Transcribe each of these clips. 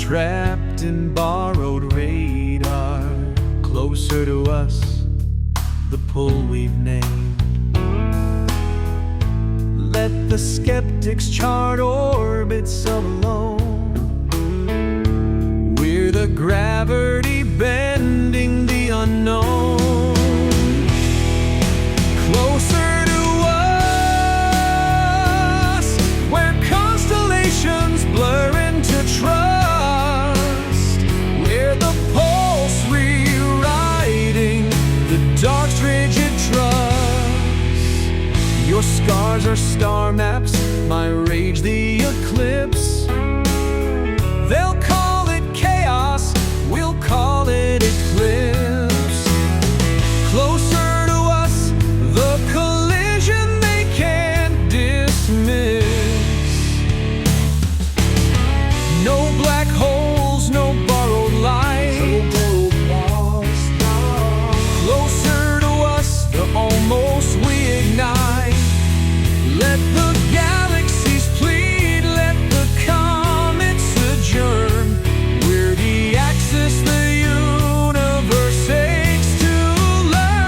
trapped in borrowed radar, closer to us, the pull we've named. Let the skeptics chart orbits alone. We're the gravity bending the unknown. Closer to us, where constellations blur into trust. We're the pulse rewriting the dark's rigid trust. Your scars are star maps, my rage the eclipse. They'll call it chaos, we'll call it eclipse. Closer to us, the collision they can't dismiss. No black holes, no borrowed light. Closer to us, the almost we ignite. Let the galaxies plead, let the comets adjourn. We're the axis the universe aches to learn.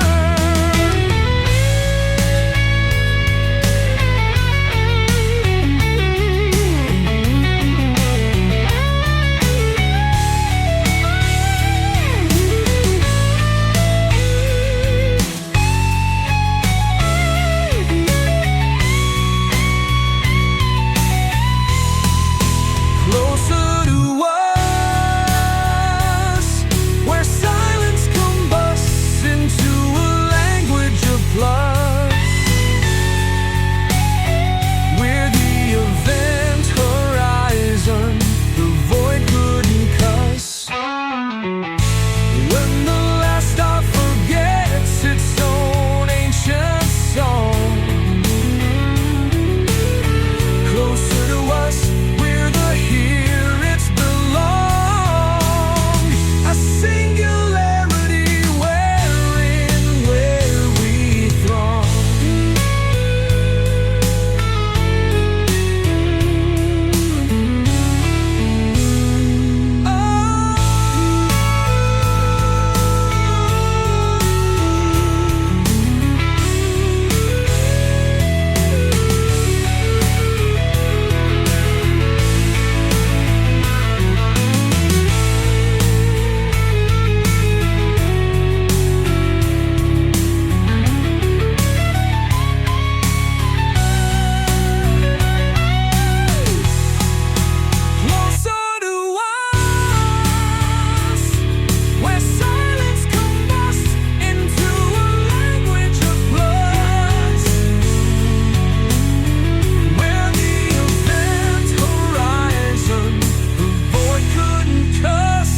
Closer to us, where silence combusts into a language of plus. We're the event horizon, the void couldn't cuss. When the last star forgets its own ancient song. Closer to us, we're the here it's belong. A singularity wherein where we throng. Closer to us, where silence combusts into a language of plus. We're the event horizon, the void couldn't cuss.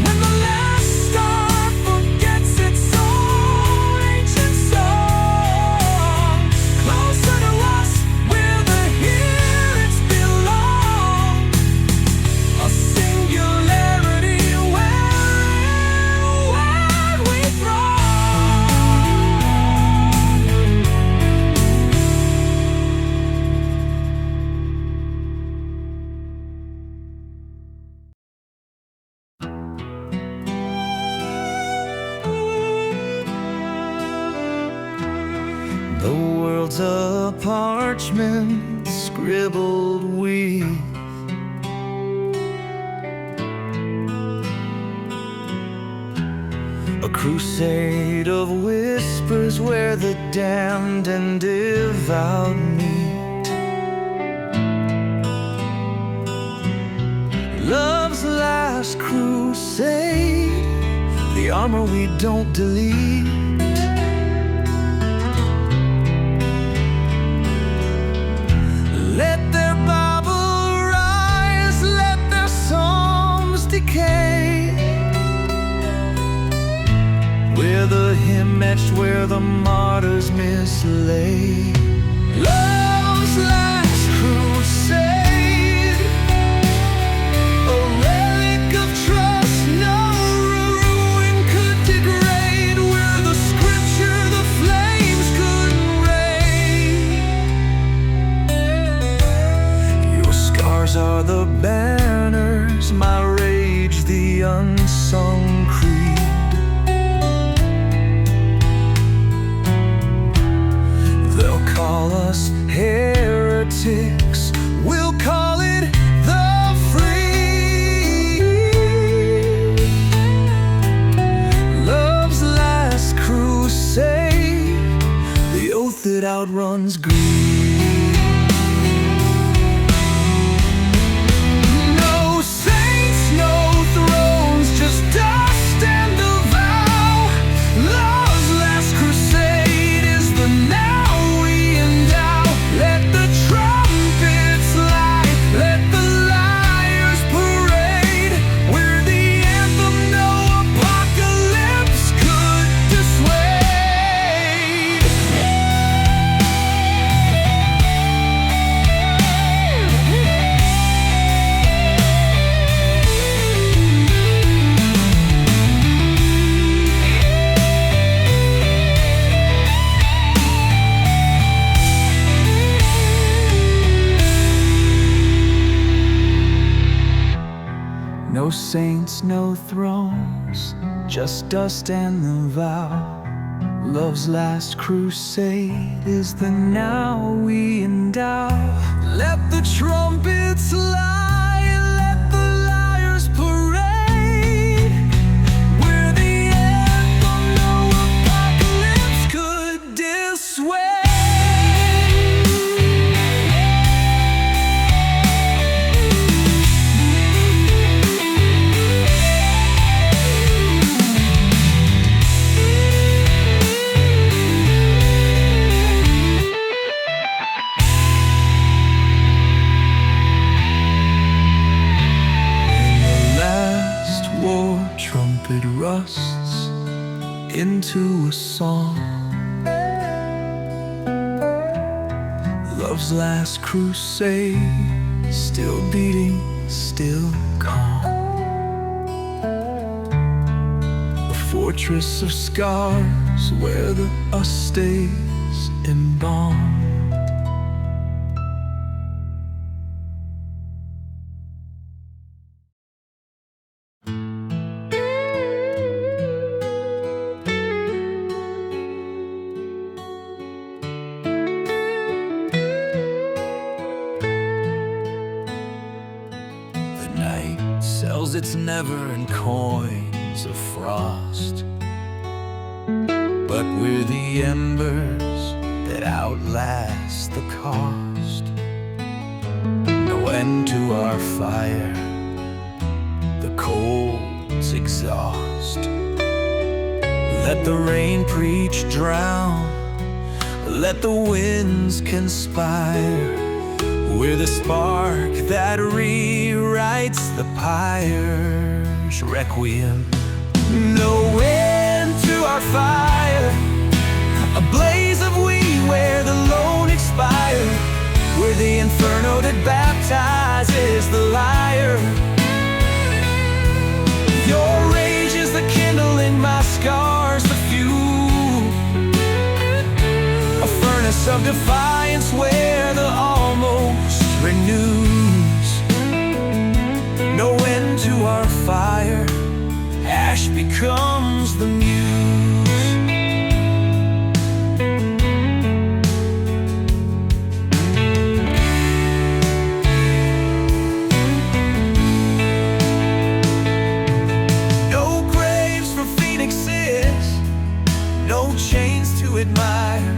When the last star forgets its own ancient song. Closer to us, we're the here it's belong. A singularity where we The world's a parchment scribbled with a crusade of whispers where the damned and devout meet. Love's last crusade, the armor we don't delete. Let their Bible rise, let their psalms decay. We're the hymn etched where the martyrs mislay. Love's last crusade, a relic of trust no ruin could degrade. We're the scripture the flames couldn't raid. Your scars are the banners my race unsung creed. They'll call us heretics, we'll call it the free. Love's last crusade, the oath that outruns greed. No saints, no thrones, just dust and the vow. Love's last crusade is the now we endow. Let the trumpets lie, let the liars parade. We're the anthem no apocalypse could dissuade. Trumpet rusts into a song. Love's last crusade, still beating, still calm. A fortress of scars where the us stays embalmed. Sells its never in coins of frost, but we're the embers that outlast the cost. No end to our fire, the cold's exhaust. Let the rain preach drown, let the winds conspire. We're the spark that rewrites the pyre's requiem. No end to our fire, a blaze of we where the lone expire. We're the inferno that baptizes the liar. Your rage is the kindling, my scars the fuel. A furnace of defiance where the almost renews. No end to our fire, ash becomes the muse. No graves for phoenixes, no chains to admire.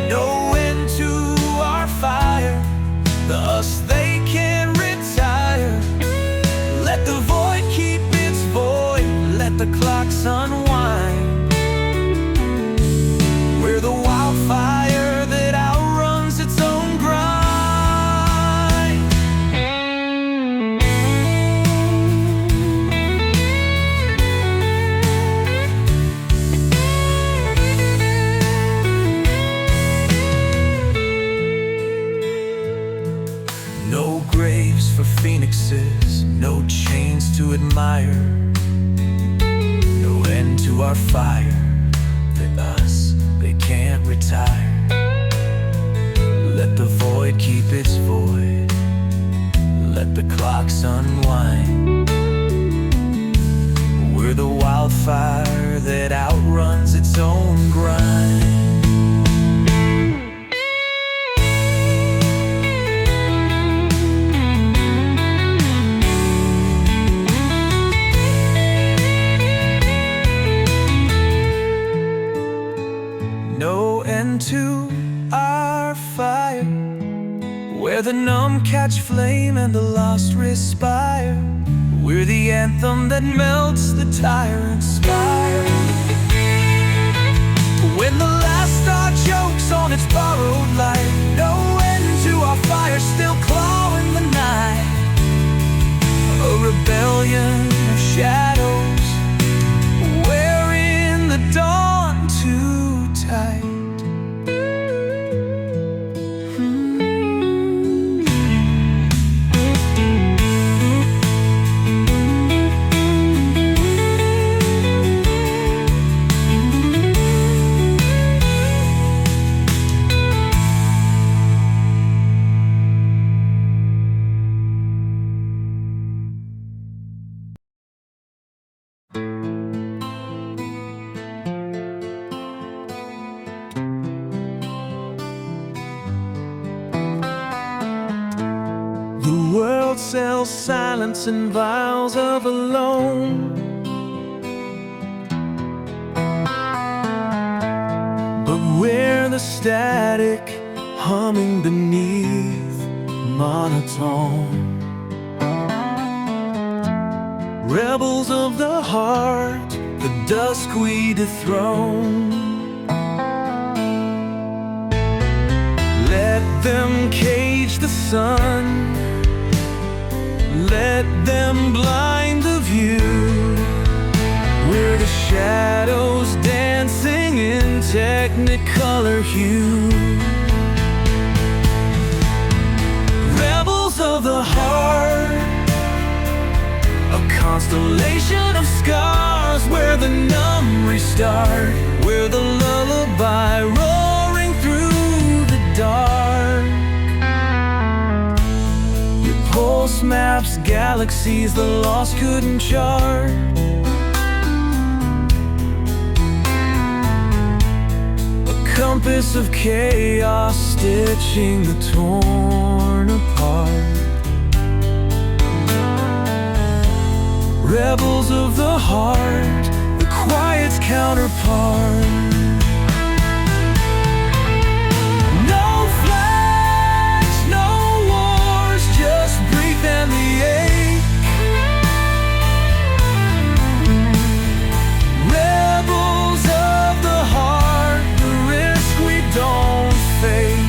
No end to our fire, the us they can retire. Let the void keep its void, let the clocks unwind. We're the wildfire that outruns its own grind. No graves for phoenixes, no chains to admire. No end to our fire, the us, they can't retire. Let the void keep its void, let the clocks unwind. fire that outruns its own grind. No end to our fire, where the numb catch flame and the lost respire. We're the anthem that melts the tyrant spire. When the last star chokes on its borrowed light, no end to our fire, still clawing the night. A rebellion of shadows, wearing the dawn too tight. The world sells silence and vials of alone, but we're the static humming beneath monotone. Rebels of the heart, the dusk we dethrone. Let them cage the sun, let them blind the view. We're the shadows dancing in technicolor hue. Rebels of the heart, a constellation of scars, where the numb restart. We're the lullaby roaring through the dark. Your pulse maps galaxies the lost couldn't chart. A compass of chaos stitching the torn apart. Rebels of the heart, the quiet's counterpart. No flags, no wars, just breathe and the ache. Rebels of the heart, the risk we don't fake.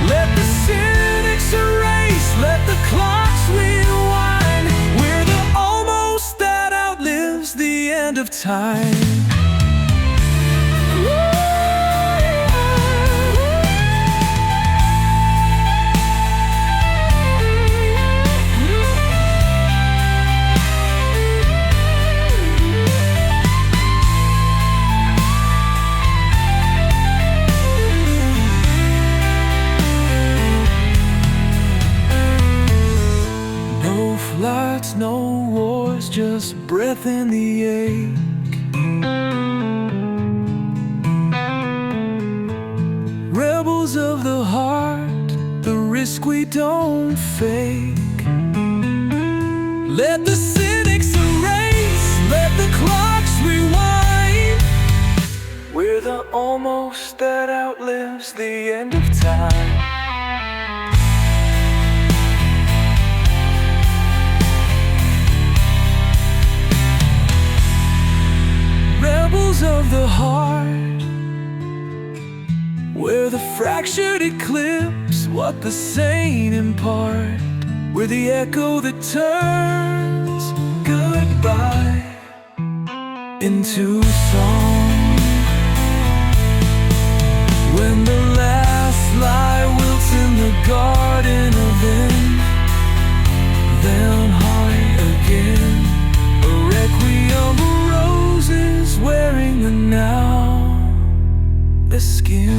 Let the cynics erase, let the clocks rewind. We're the almost that outlives the end of time. No flights, no wars, just breath in the ache. Rebels of the heart, the risk we don't fake. Let the cynics erase, let the clocks rewind. We're the almost that outlives the end of time. Rebels of the heart, we're the fractured eclipse, what the sane impart. We're the echo that turns goodbye into song. When the last lie wilts in the garden of end, then high again, a requiem of roses wearing the now the skin.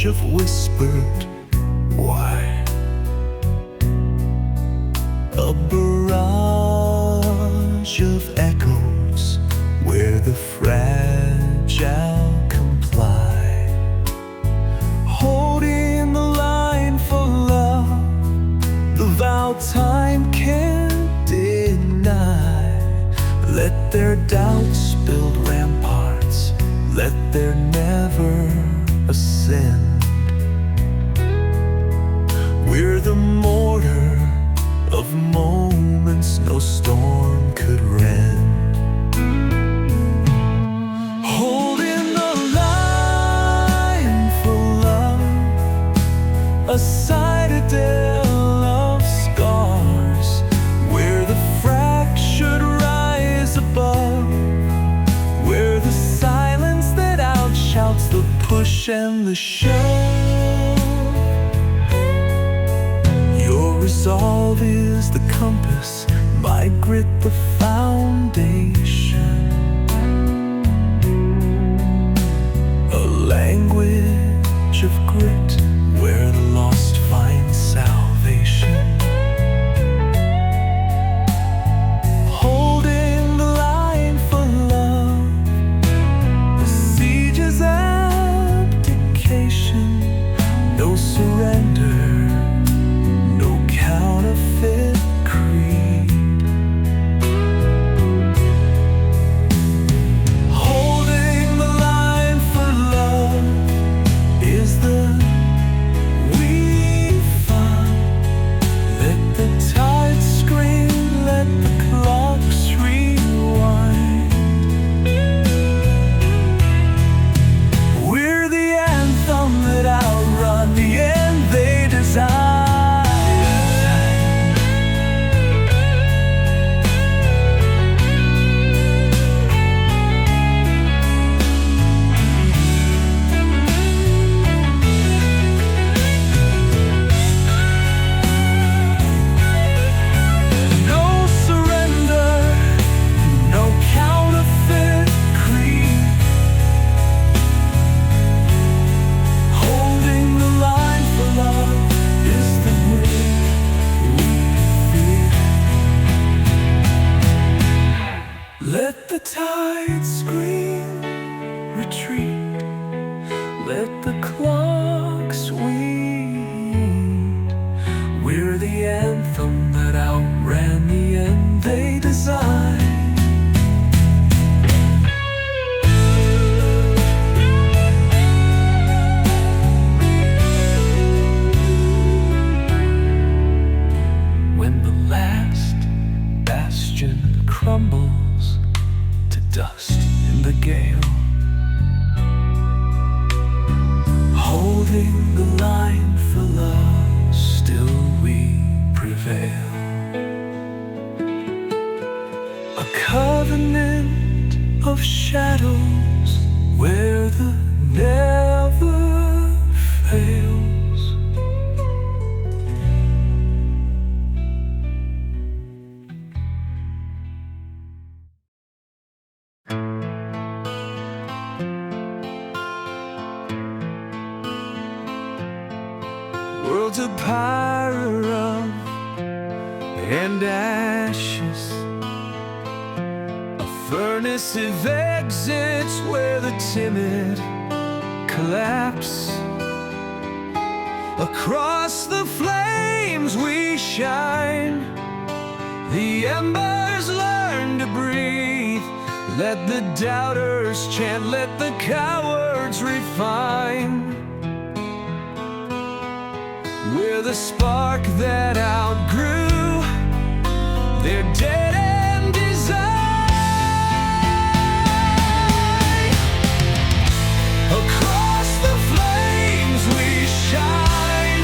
of whispered why, a barrage of echoes where the fragile comply, holding the line for love, the vow time can't deny. Let their doubts build ramparts, let their never ascend. We're the mortar of moments no storm could rend, holding the line for love, a citadel of scars where the fractured rise above, where the silence that outshouts the push and the shove. Your resolve is the compass, my grit the foundation, a language of grit where the lost find salvation. Holding the line for love, the siege's abdication, no surrender, no counterfeit creed. Holding the line for love is the we found. Let the tide scream, let the clocks rewind. We're the anthem that outrun the end they design. No surrender, no counterfeit creed. Holding the line for love is the way we feel. Let the tide scream, retreat. Let the clocks weed. We're the anthem that outran the end they designed. When the last bastion crumbles to dust in the gale, holding the line for love, still we prevail. A covenant of shadows where the never fails. Worlds of pyre and ashes, a furnace of exits where the timid collapse. Across the flames we shine, the embers learn to breathe. Let the doubters chant, let the cowards refine. We're the spark that outgrew their dead-end design. Across the flames we shine,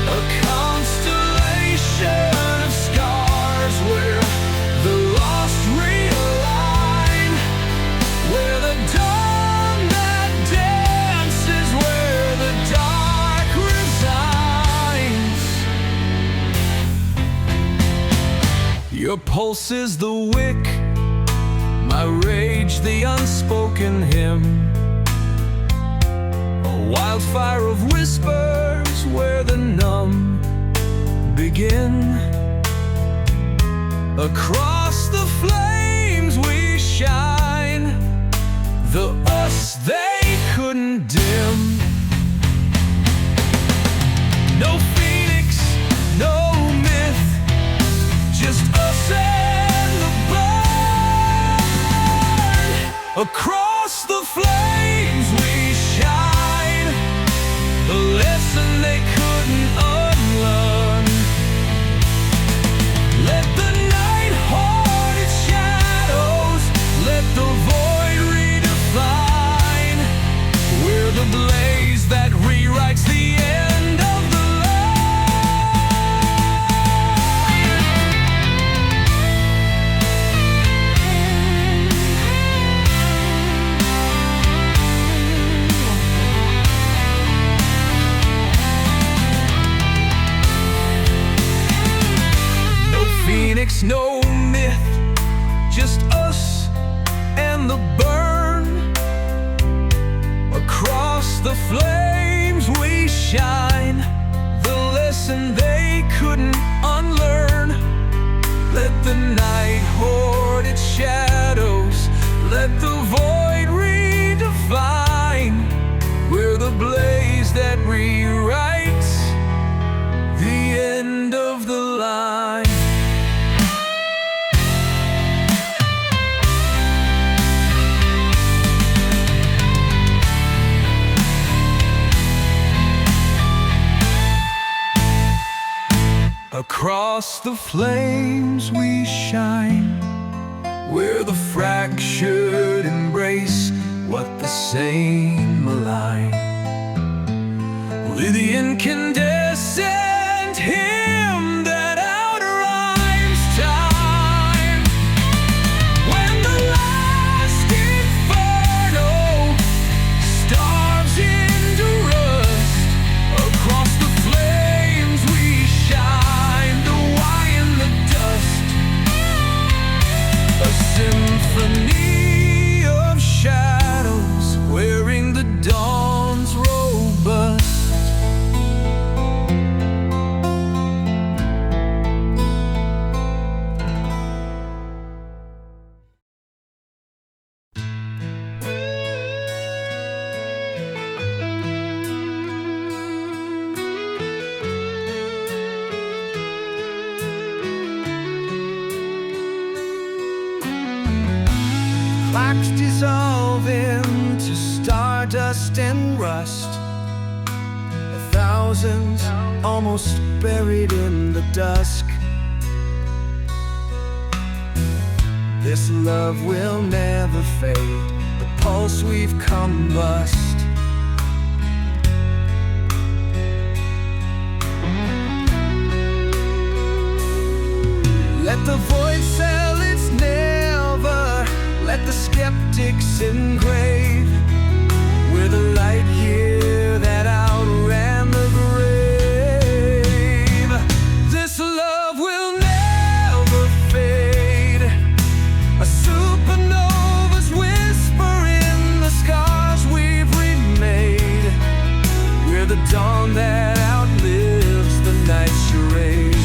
a constellation of scars where the lost realign, where the dawn that dances, where the dark resigns. Your pulse is the wick, my rage the unspoken hymn, a wildfire of whispers where the numb begin. Across the flames we shine, the us they couldn't dim. No phoenix, no myth, just us and the burn. Across the flames we shine, the lesson they couldn't unlearn. Let the night hoard its shadows, let the void redefine. We're the blaze that rewrites the end of the phoenix, no myth, just us and the burn. Across the flames we shine, the lesson they couldn't unlearn. Let the night hoard its shadows, let the void redefine. We're the blaze that rewrites the end of the line. Across the flames we shine, we're the fractured embrace what the same malign. We're the incandescent hymn that outrhymes time. When the last inferno starves into rust, across the flames we shine, a symphony of shadows wearing the dawn's robust. Clocks dissolve into stardust and rust, thousands almost buried in the dusk. This love will never fade, the pulse we've combust. Let the void sell its never, let the skeptics engrave. We're the light here that outran the grave. This love will never fade, a supernova's whisper in the scars we've remade. We're the dawn that outlives the night charade.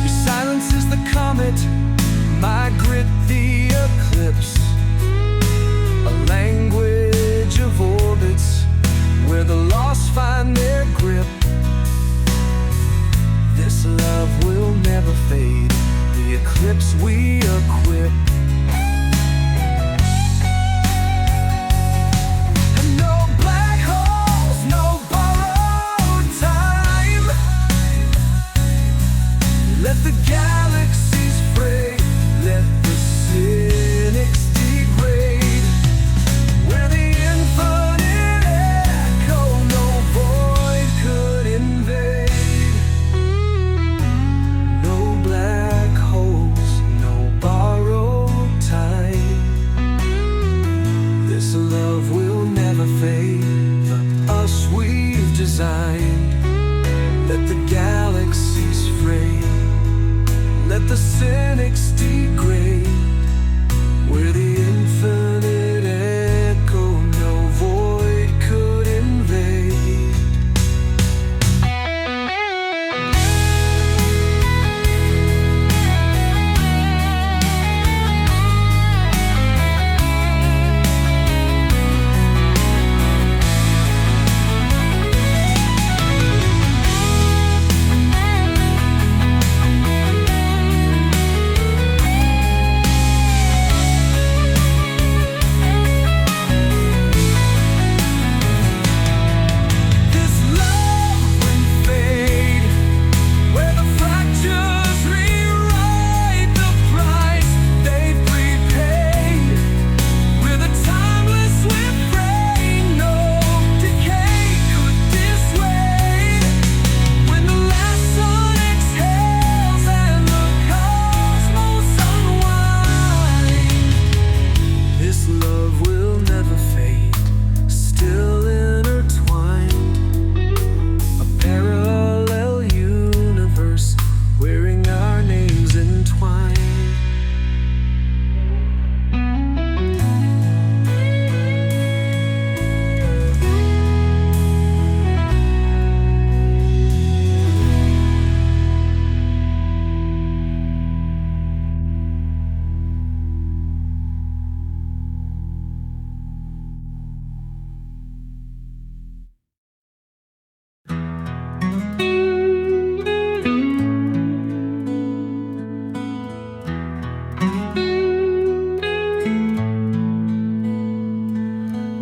Your silence is the comet, my grit the eclipse, a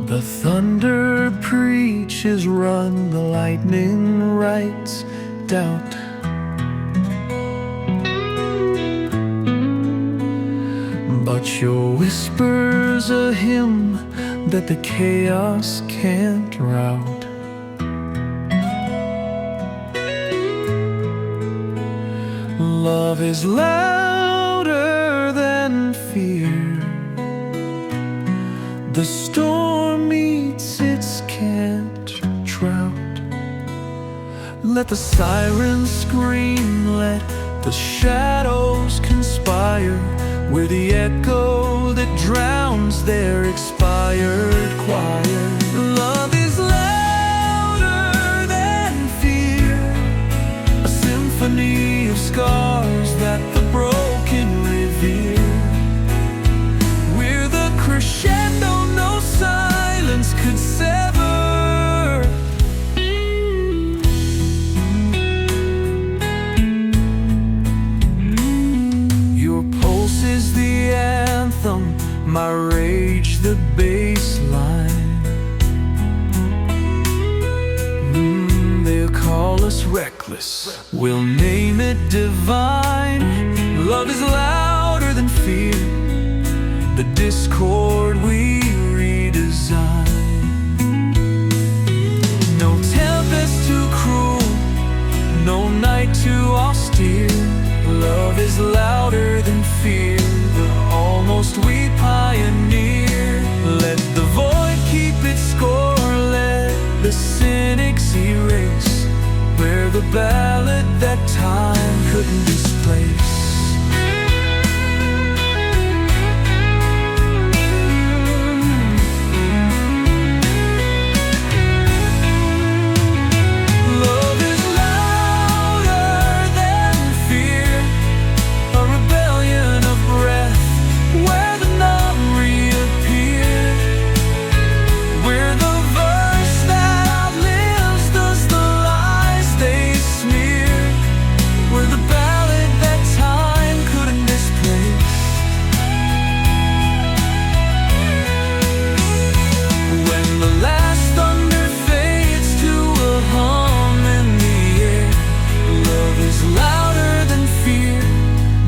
The thunder preaches, run, the lightning writes doubt. But your whisper's a hymn that the chaos can't rout. Love is louder than fear. The storm meets its can't drought. Let the sirens scream, let the shadows conspire. We're the echo that drowns their expired choir. Love is louder than fear, a symphony of scars that the broken revere. We're the crescendo no silence could sever. Your pulse is the anthem, my rage the bass line. They'll call us reckless, we'll name it divine. Love is louder than fear, the discord we redesign. No tempest too cruel, no night too austere. Love is louder than fear, the almost we pioneer. Let the void keep its score, let the cynics erase. We're the ballad that time couldn't displace.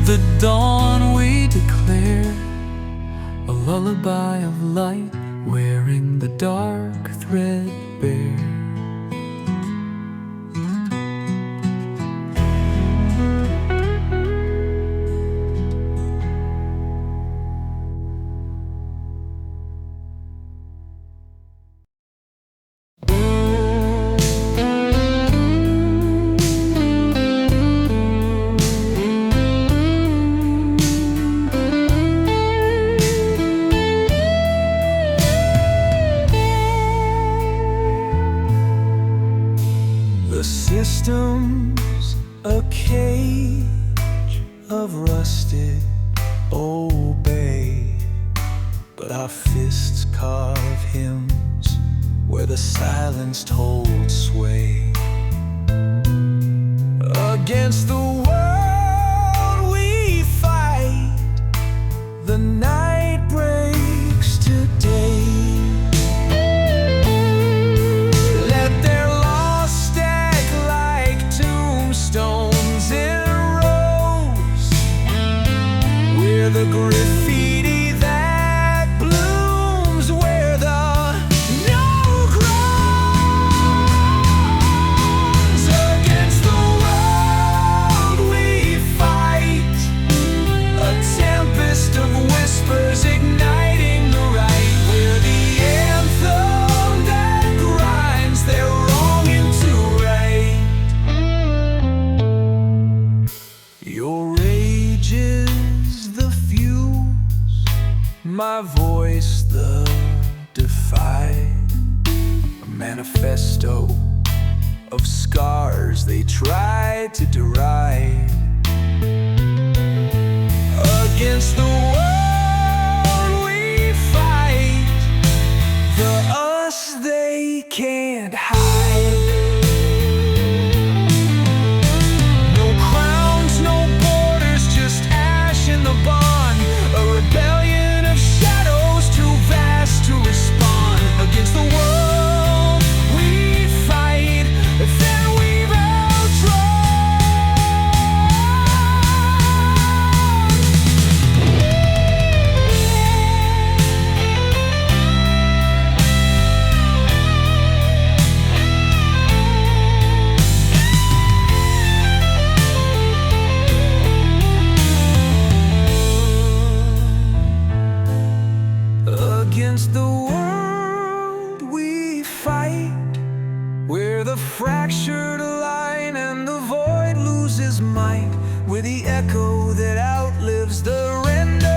The dawn we declare, a lullaby of light, wearing the dark threadbare. The system's a cage of rusted obey, but our fists carve hymns where the silenced hold sway. Against the world we fight, the night breaks today. The graffiti that blooms where the no grows. Against the world we fight, a tempest of whispers igniting the right. We're the anthem that grinds their wrong into right. Your rage is my voice, the defied, a manifesto of scars they tried to deride. Against the world we fight, the us they can't hide. No crowns, no borders, just ash in the barn. Against the world we fight. We're the fractured line and the void loses might. We're the echo that outlives the render.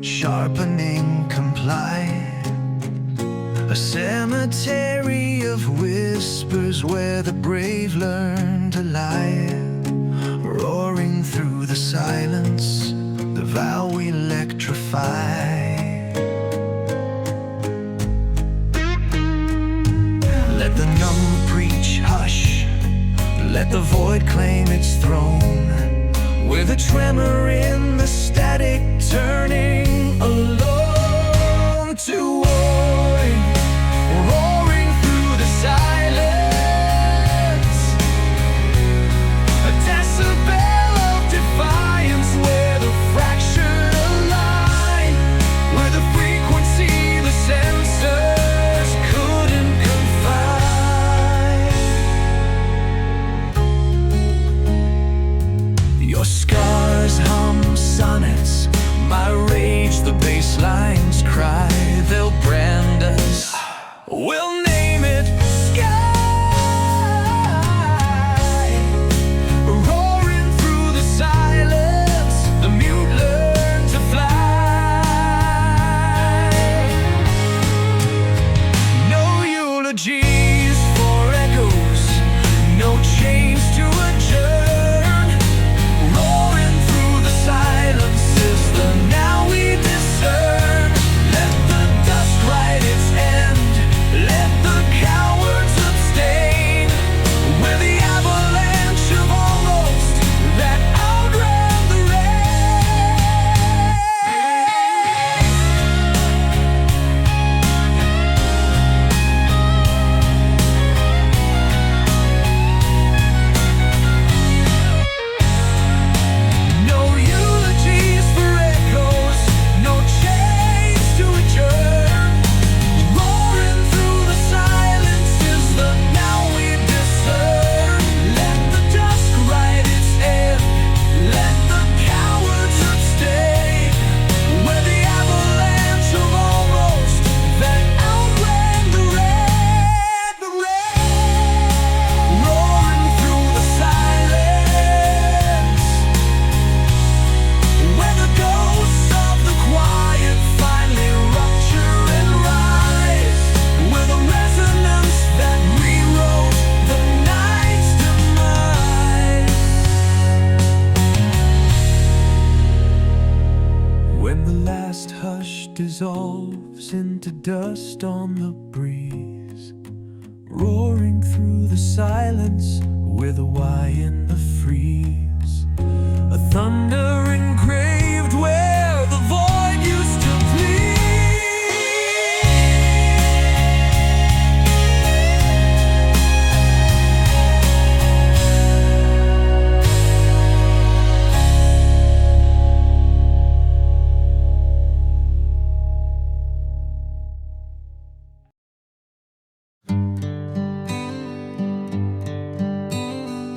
Sharpening comply, a cemetery of whispers where the brave learn to lie. Roaring through the silence, the vow we electrify. Let the numb preach hush, let the void claim its throne. With a tremor in the static, turning alone to warring, roaring through the silence. A decibel of defiance where the fractured align, where the frequency the sensors couldn't confine. Your scars hum sonnets, my rage the bass lines cry. They'll brand us, we'll name it Sky. Roaring through the silence, the mute learn to fly. No eulogies for echoes, no chains to adjourn. Roaring through the silence is the now we discern. Let the dust write its end, let the cowards abstain. We're the avalanche of almost that outran the No eulogies for echoes, no chains to adjourn. Roaring through the silence is the now we discern. Let the dusk write its end, let the cowards abstain. We're the avalanche of almost that outran the red, the red. Roaring through the silence, where the ghosts of the quiet finally rupture and rise. We're the resonance that rewrote the night's demise. When the last hush dissolves into dust on the breeze, roaring through the silence, we're the why in the freeze. A thunder engraved where the void used to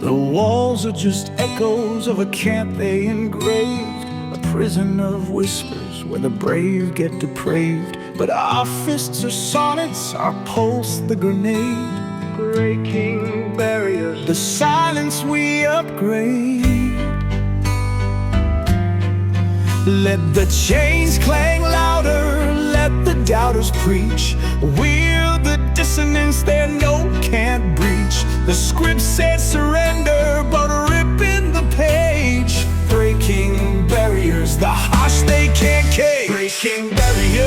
The walls are just echoes of a camp they engraved, a prison of whispers where the brave get depraved. But our fists are sonnets, our pulse the grenade, breaking barriers, the silence we upgrade. Let the chains clang louder, let let the doubters preach. We're the dissonance there no can't breach. The script said surrender, but ripping the page. Breaking barriers, the hush they can't cage. Breaking barriers,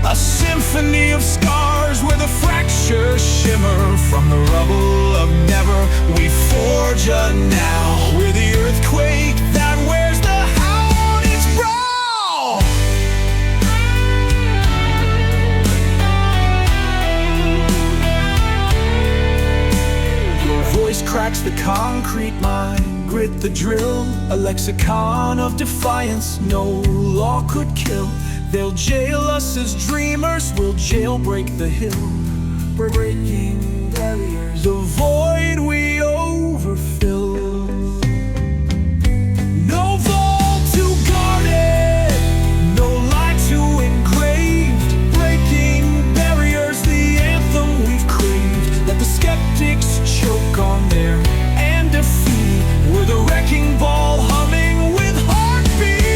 a symphony of scars where the fractures shimmer from the rubble of never. We forge a now. We're the earthquake that wears the howl on its brow. Your voice cracks the concrete mind, grit the drill, a lexicon of defiance no law could kill. They'll jail us as dreamers, we'll jailbreak the hill. We're breaking barriers, the void we overfill. No vault to guard it, no lie to engraved. Breaking barriers, the anthem we've craved. Let the skeptics choke on their and defeat. We're the wrecking ball humming with heartbeat.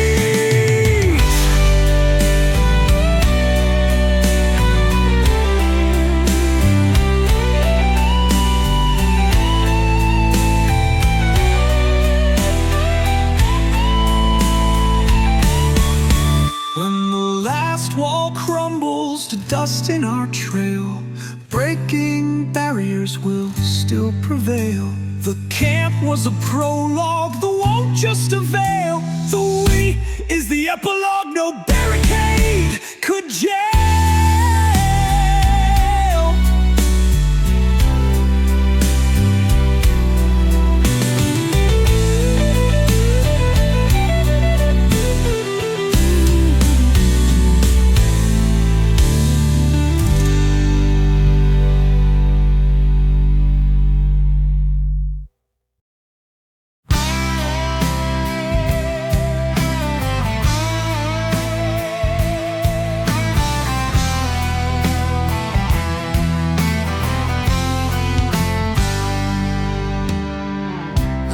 Wall crumbles to dust in our trail. Breaking barriers will still prevail. The camp was a prologue, the won't just avail. The we is the epilogue, no barricade could jail.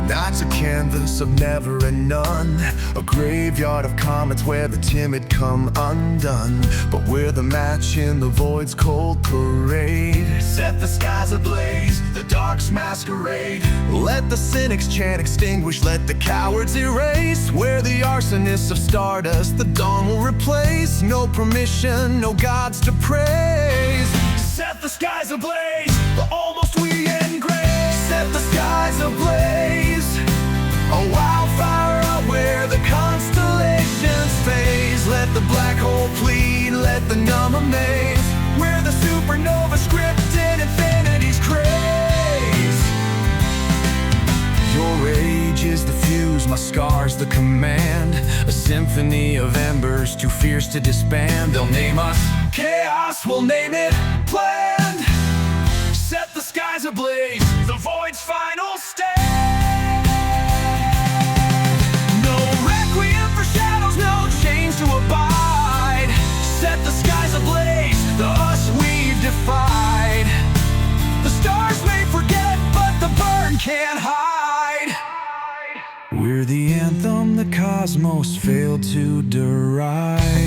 Night's a canvas of never and none, a graveyard of comets where the timid come undone. But we're the match in the void's cold parade. Set the skies ablaze, the dark's masquerade. Let the cynics chant extinguish, let the cowards erase. We're the arsonists of stardust, the dawn will replace. No permission, no gods to praise. Set the skies ablaze, the almost we engrave. Set the skies ablaze, a wildfire out where the constellations phase. Let the black hole plead, let the numb amaze. We're the supernova script in infinity's craze. Your rage is the fuse, my scars the command. A symphony of embers too fierce to disband. They'll name us Chaos, we'll name it planned. Set the skies ablaze, the void's final stand. No requiem for shadows, no chains to abide. Set the skies ablaze, the us we've defied. The stars may forget, but the burn can't hide. we're the anthem the cosmos failed to deride.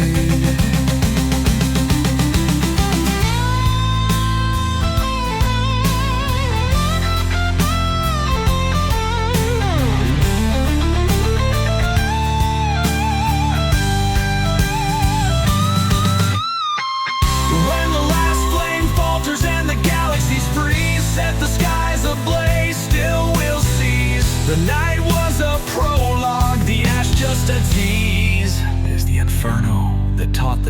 Set the skies ablaze, still we'll seize. The night was a prologue, the ash just a tease. Is the inferno that taught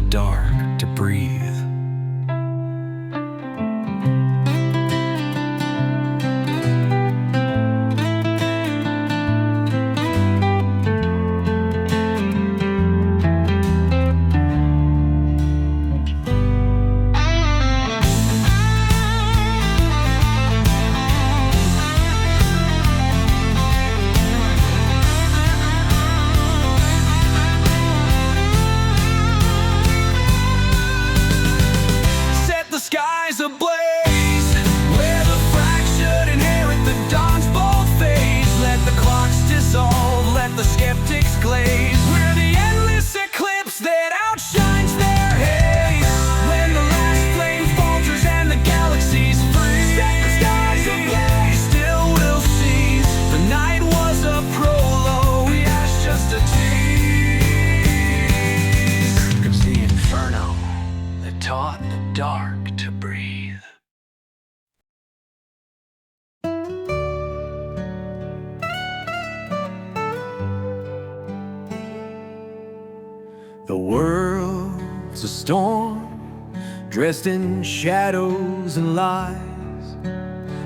The world's a storm, dressed in shadows and lies,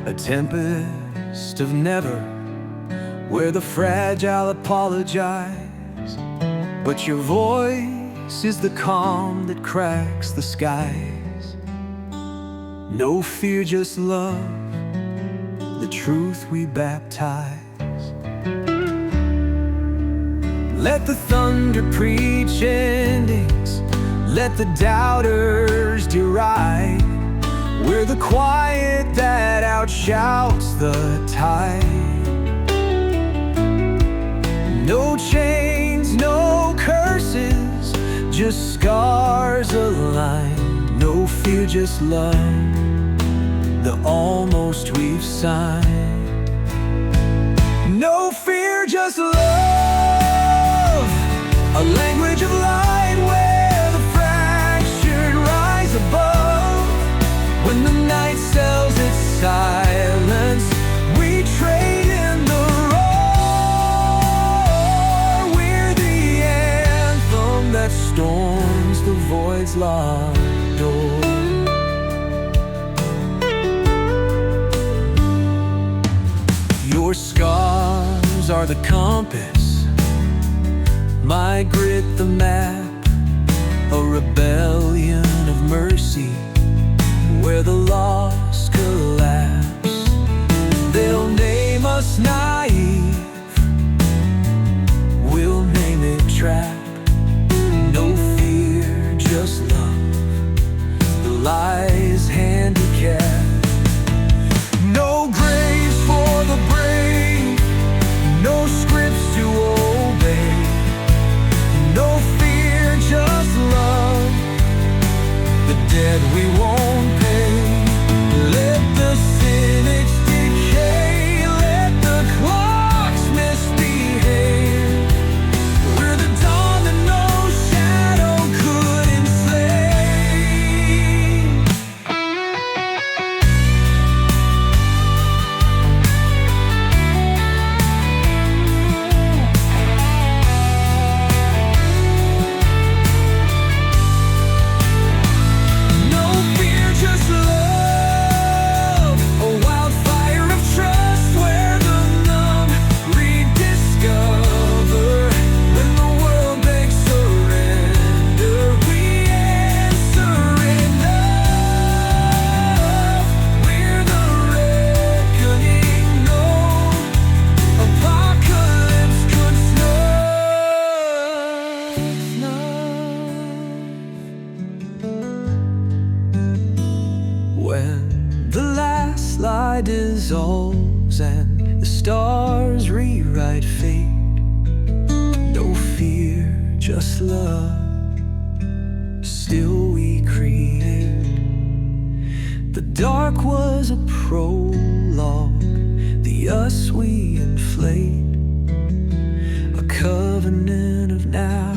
a tempest of never, where the fragile apologize. But your voice is the calm that cracks the skies. No fear, just love, the truth we baptize. Let the thunder preach endings, let the doubters deride. We're the quiet that outshouts the tide. No chains, no curses, just scars align. No fear, just love, the almost we've signed. No fear, just love, a language of light where the fractured rise above. When the night sells its silence, we trade in the roar. We're the anthem that storms the void's locked door. Your scars are the compass, my grit the map, a rebellion of mercy where the lost collapse. They'll name us naive, we'll name it trap. No fear, just love, the lies handicap. No graves for the brave, no scripts to obey. No fear, just love, the debt we won't pay. Let the cynics decay, let the clocks misbehave. We're the dawn that no shadow could enslave. No fear, just love, a wildfire of trust where the numb rediscover. When the world begs surrender, we answer enough. We're the reckoning, no apocalypse could snuff. When the last light dissolves and the stars rewrite fate, no fear, just love, still we create. The dark was a prologue, the us we inflate, a covenant of now